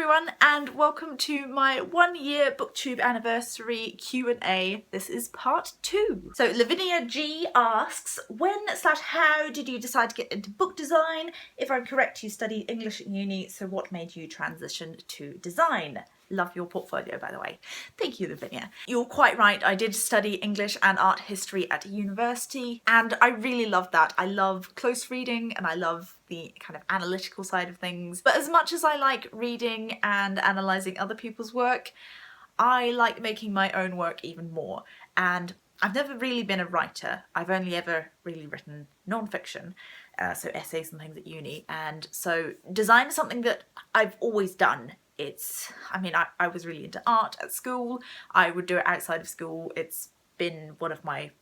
everyone, and welcome to my 1-year booktube anniversary Q&A. This is part 2. So Lavinia G asks, when/how did you decide to get into book design? If I'm correct, you studied English at uni, so what made you transition to design? Love your portfolio, by the way. Thank you, Lavinia. You're quite right, I did study English and art history at university, and I really loved that. I love close reading and I love the kind of analytical side of things. But as much as I like reading and analysing other people's work, I like making my own work even more. And I've never really been a writer. I've only ever really written non-fiction, so essays and things at uni. And so design is something that I've always done. I was really into art at school. I would do it outside of school. It's been one of my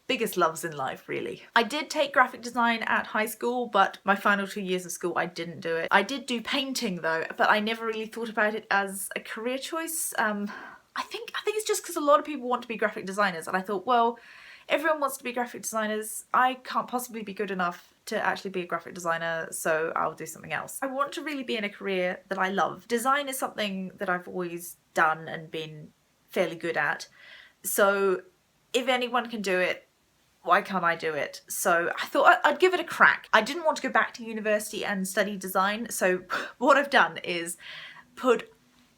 biggest loves in life, really. I did take graphic design at high school, but my final 2 years of school I didn't do it. I did do painting though, but I never really thought about it as a career choice. I think it's just because a lot of people want to be graphic designers, and I thought, well, everyone wants to be graphic designers. I can't possibly be good enough to actually be a graphic designer, so I'll do something else. I want to really be in a career that I love. Design is something that I've always done and been fairly good at, so if anyone can do it, why can't I do it? So I thought I'd give it a crack. I didn't want to go back to university and study design, so what I've done is put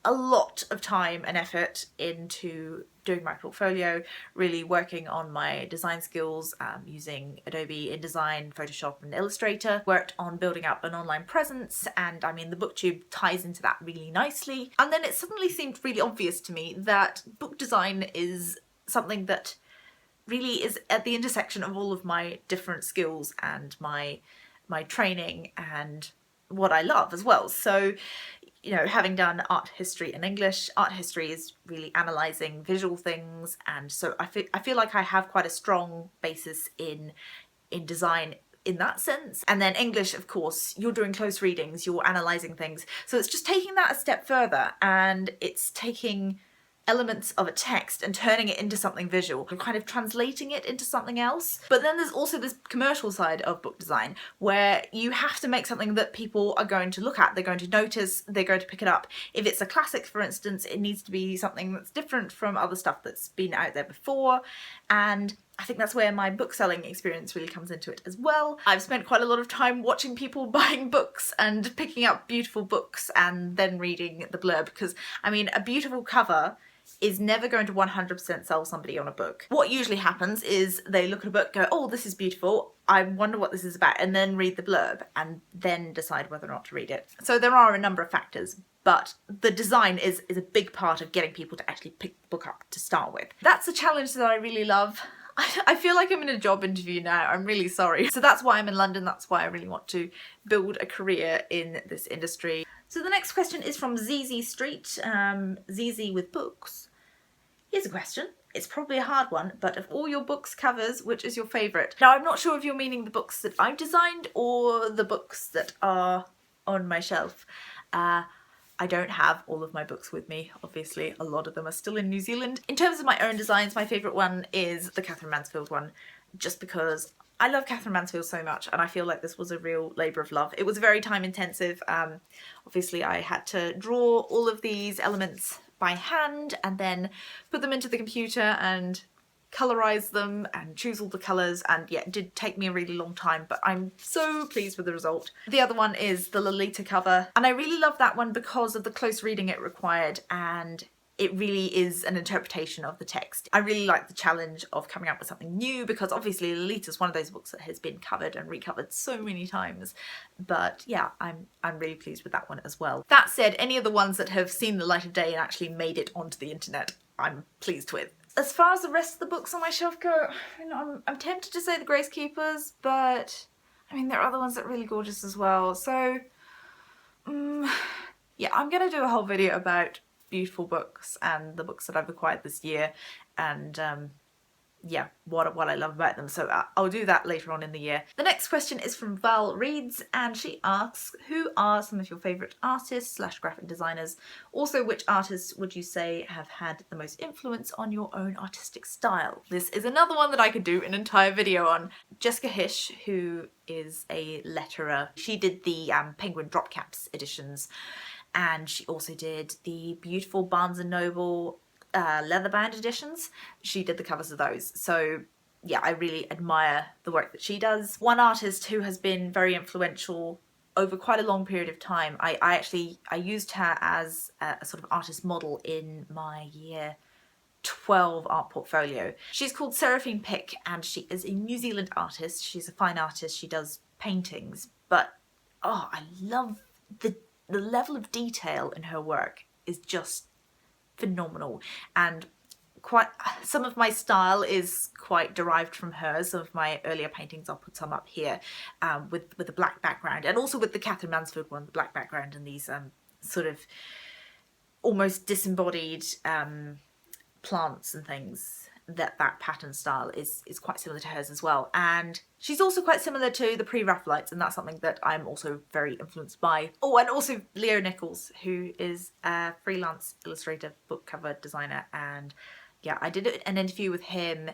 a lot of time and effort into doing my portfolio, really working on my design skills, using Adobe InDesign, Photoshop and Illustrator, worked on building up an online presence, and I mean the booktube ties into that really nicely. And then it suddenly seemed really obvious to me that book design is something that really is at the intersection of all of my different skills and my training and what I love as well. So, you know, having done art history and English, art history is really analysing visual things, and so I feel like I have quite a strong basis in design in that sense. And then English, of course, you're doing close readings, you're analysing things, so it's just taking that a step further, and it's taking elements of a text and turning it into something visual, and kind of translating it into something else. But then there's also this commercial side of book design where you have to make something that people are going to look at, they're going to notice, they're going to pick it up. If it's a classic, for instance, it needs to be something that's different from other stuff that's been out there before, and I think that's where my book selling experience really comes into it as well. I've spent quite a lot of time watching people buying books and picking up beautiful books and then reading the blurb, because I mean, a beautiful cover is never going to 100% sell somebody on a book. What usually happens is they look at a book, go, oh, this is beautiful, I wonder what this is about, and then read the blurb and then decide whether or not to read it. So there are a number of factors, but the design is a big part of getting people to actually pick the book up to start with. That's a challenge that I really love. I feel like I'm in a job interview now, I'm really sorry. So that's why I'm in London, that's why I really want to build a career in this industry. So the next question is from ZZ Street, ZZ with books. Here's a question. It's probably a hard one, but of all your books covers, which is your favourite? Now, I'm not sure if you're meaning the books that I've designed or the books that are on my shelf. I don't have all of my books with me, obviously. A lot of them are still in New Zealand. In terms of my own designs, my favourite one is the Catherine Mansfield one, just because I love Catherine Mansfield so much, and I feel like this was a real labour of love. It was very time intensive. Obviously I had to draw all of these elements by hand and then put them into the computer and colorize them and choose all the colours, and yeah, it did take me a really long time, but I'm so pleased with the result. The other one is the Lolita cover, and I really love that one because of the close reading it required, and it really is an interpretation of the text. I really like the challenge of coming up with something new, because obviously Lolita's one of those books that has been covered and recovered so many times. But yeah, I'm really pleased with that one as well. That said, any of the ones that have seen the light of day and actually made it onto the internet, I'm pleased with. As far as the rest of the books on my shelf go, you know, I'm tempted to say the Grace Keepers, but I mean, there are other ones that are really gorgeous as well. So yeah, I'm gonna do a whole video about beautiful books and the books that I've acquired this year, and yeah, what I love about them, so I'll do that later on in the year. The next question is from Val Reeds, and she asks, who are some of your favourite artists / graphic designers? Also, which artists would you say have had the most influence on your own artistic style? This is another one that I could do an entire video on. Jessica Hish, who is a letterer, she did the Penguin Drop Caps editions, and she also did the beautiful Barnes & Noble leather-bound editions. She did the covers of those. So yeah, I really admire the work that she does. One artist who has been very influential over quite a long period of time, I used her as a sort of artist model in my year 12 art portfolio. She's called Seraphine Pick, and she is a New Zealand artist. She's a fine artist. She does paintings, but oh, I love the level of detail in her work is just phenomenal. And quite some of my style is quite derived from hers. Some of my earlier paintings, I'll put some up here, with a black background, and also with the Catherine Mansfield one, the black background, and these sort of almost disembodied plants and things. That pattern style is quite similar to hers as well. And she's also quite similar to the Pre-Raphaelites, and that's something that I'm also very influenced by. Oh, and also Leo Nichols, who is a freelance illustrator, book cover designer, and yeah, I did an interview with him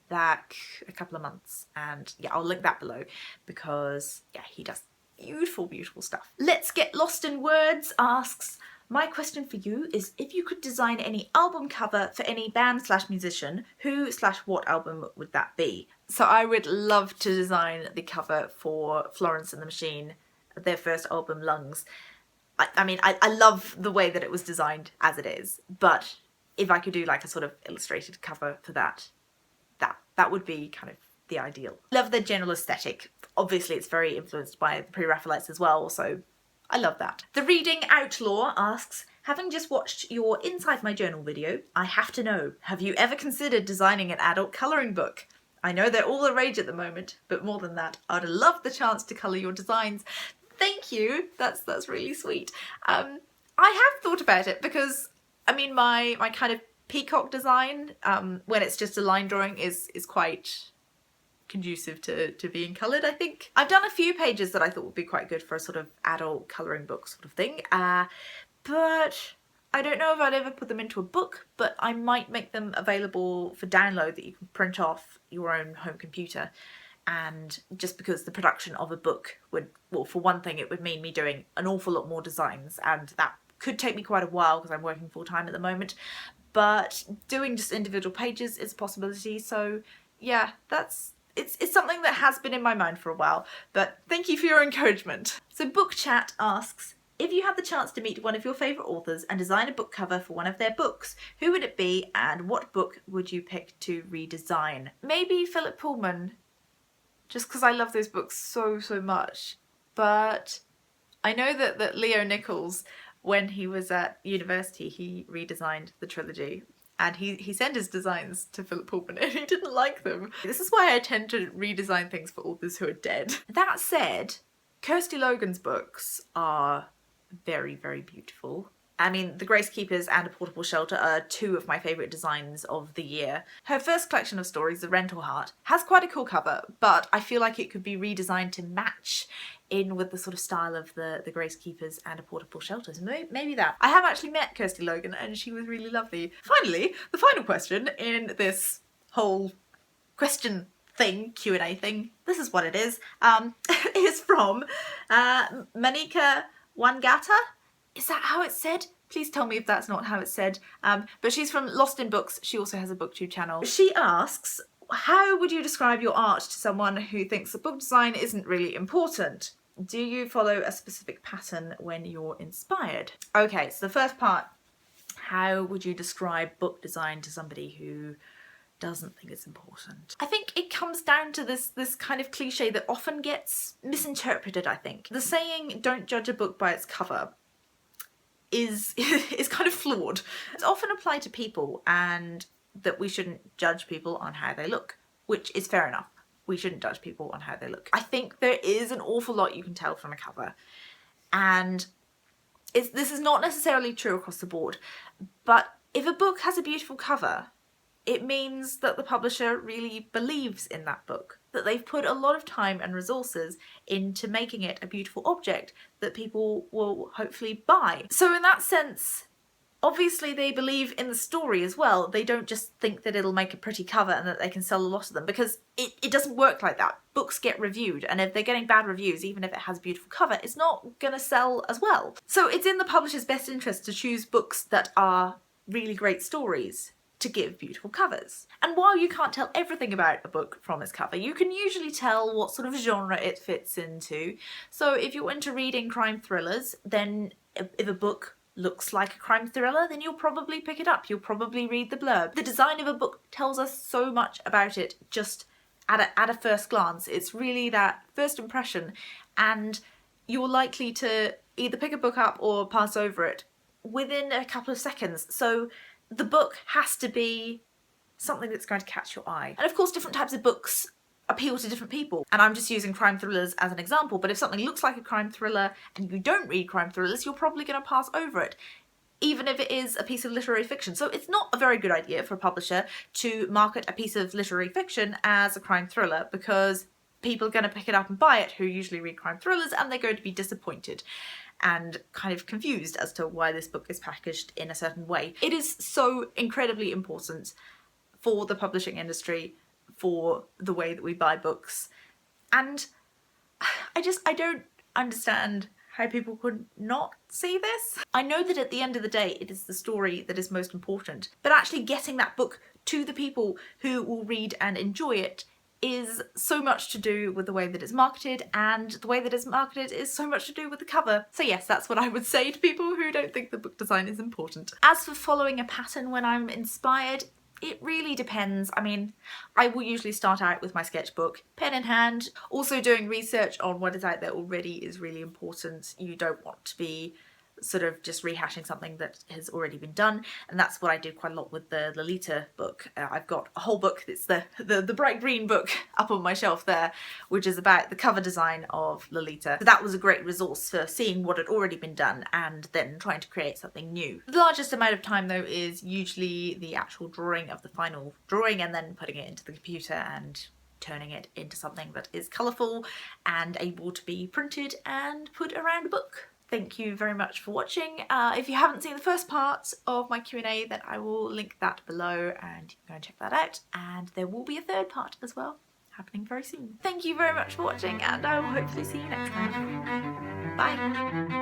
back a couple of months, and yeah, I'll link that below because yeah, he does beautiful, beautiful stuff. Let's Get Lost in Words asks, my question for you is, if you could design any album cover for any band/musician, who/what album would that be? So I would love to design the cover for Florence and the Machine, their first album, Lungs. I mean, I love the way that it was designed as it is, but if I could do like a sort of illustrated cover for that would be kind of the ideal. Love the general aesthetic. Obviously it's very influenced by the Pre-Raphaelites as well, so I love that. The Reading Outlaw asks, having just watched your Inside My Journal video, I have to know, have you ever considered designing an adult colouring book? I know they're all the rage at the moment, but more than that, I'd love the chance to colour your designs. Thank you, that's really sweet. I have thought about it because, I mean, my kind of peacock design, when it's just a line drawing, is quite conducive to being coloured, I think. I've done a few pages that I thought would be quite good for a sort of adult colouring book sort of thing, but I don't know if I'd ever put them into a book, but I might make them available for download that you can print off your own home computer. And just because the production of a book would, well, for one thing, it would mean me doing an awful lot more designs, and that could take me quite a while because I'm working full-time at the moment, but doing just individual pages is a possibility. So yeah, it's something that has been in my mind for a while, but thank you for your encouragement. So Book Chat asks, if you had the chance to meet one of your favourite authors and design a book cover for one of their books, who would it be and what book would you pick to redesign? Maybe Philip Pullman, just because I love those books so much. But I know that Leo Nichols, when he was at university, he redesigned the trilogy. And he sent his designs to Philip Pullman and he didn't like them. This is why I tend to redesign things for authors who are dead. That said, Kirsty Logan's books are very, very beautiful. I mean, The Grace Keepers and A Portable Shelter are two of my favourite designs of the year. Her first collection of stories, The Rental Heart, has quite a cool cover, but I feel like it could be redesigned to match in with the sort of style of the Grace Keepers and A Portable Shelter. So maybe that. I have actually met Kirsty Logan and she was really lovely. Finally, the final question in this whole question thing, Q&A thing, this is what it is from Manika Wangata. Is that how it's said? Please tell me if that's not how it's said. But she's from Lost in Books. She also has a booktube channel. She asks, how would you describe your art to someone who thinks that book design isn't really important? Do you follow a specific pattern when you're inspired? Okay, so the first part, how would you describe book design to somebody who doesn't think it's important? I think it comes down to this kind of cliche that often gets misinterpreted, I think. The saying, don't judge a book by its cover, is kind of flawed. It's often applied to people, and that we shouldn't judge people on how they look, which is fair enough. We shouldn't judge people on how they look. I think there is an awful lot you can tell from a cover, and this is not necessarily true across the board, but if a book has a beautiful cover, it means that the publisher really believes in that book, that they've put a lot of time and resources into making it a beautiful object that people will hopefully buy. So in that sense, Obviously they believe in the story as well. They don't just think that it'll make a pretty cover and that they can sell a lot of them, because it doesn't work like that. Books get reviewed, and if they're getting bad reviews, even if it has a beautiful cover, it's not gonna sell as well. So it's in the publisher's best interest to choose books that are really great stories to give beautiful covers. And while you can't tell everything about a book from its cover, you can usually tell what sort of genre it fits into. So if you're into reading crime thrillers, then if a book looks like a crime thriller, then you'll probably pick it up. You'll probably read the blurb. The design of a book tells us so much about it just at a first glance. It's really that first impression, and you're likely to either pick a book up or pass over it within a couple of seconds. So the book has to be something that's going to catch your eye. And of course, different types of books appeal to different people. And I'm just using crime thrillers as an example, but if something looks like a crime thriller and you don't read crime thrillers, you're probably going to pass over it, even if it is a piece of literary fiction. So it's not a very good idea for a publisher to market a piece of literary fiction as a crime thriller, because people are going to pick it up and buy it who usually read crime thrillers, and they're going to be disappointed and kind of confused as to why this book is packaged in a certain way. It is so incredibly important for the publishing industry, for the way that we buy books. And I don't understand how people could not see this. I know that at the end of the day, it is the story that is most important, but actually getting that book to the people who will read and enjoy it is so much to do with the way that it's marketed, and the way that it's marketed is so much to do with the cover. So yes, that's what I would say to people who don't think the book design is important. As for following a pattern when I'm inspired, it really depends. I mean, I will usually start out with my sketchbook, pen in hand. Also, doing research on what is out there already is really important. You don't want to be sort of just rehashing something that has already been done, and that's what I did quite a lot with the Lolita book. I've got a whole book, it's the bright green book up on my shelf there, which is about the cover design of Lolita. So that was a great resource for seeing what had already been done and then trying to create something new. The largest amount of time though is usually the actual drawing of the final drawing, and then putting it into the computer and turning it into something that is colourful and able to be printed and put around a book. Thank you very much for watching. If you haven't seen the first part of my Q&A, then I will link that below and you can go and check that out. And there will be a third part as well, happening very soon. Thank you very much for watching, and I will hopefully see you next time. Bye!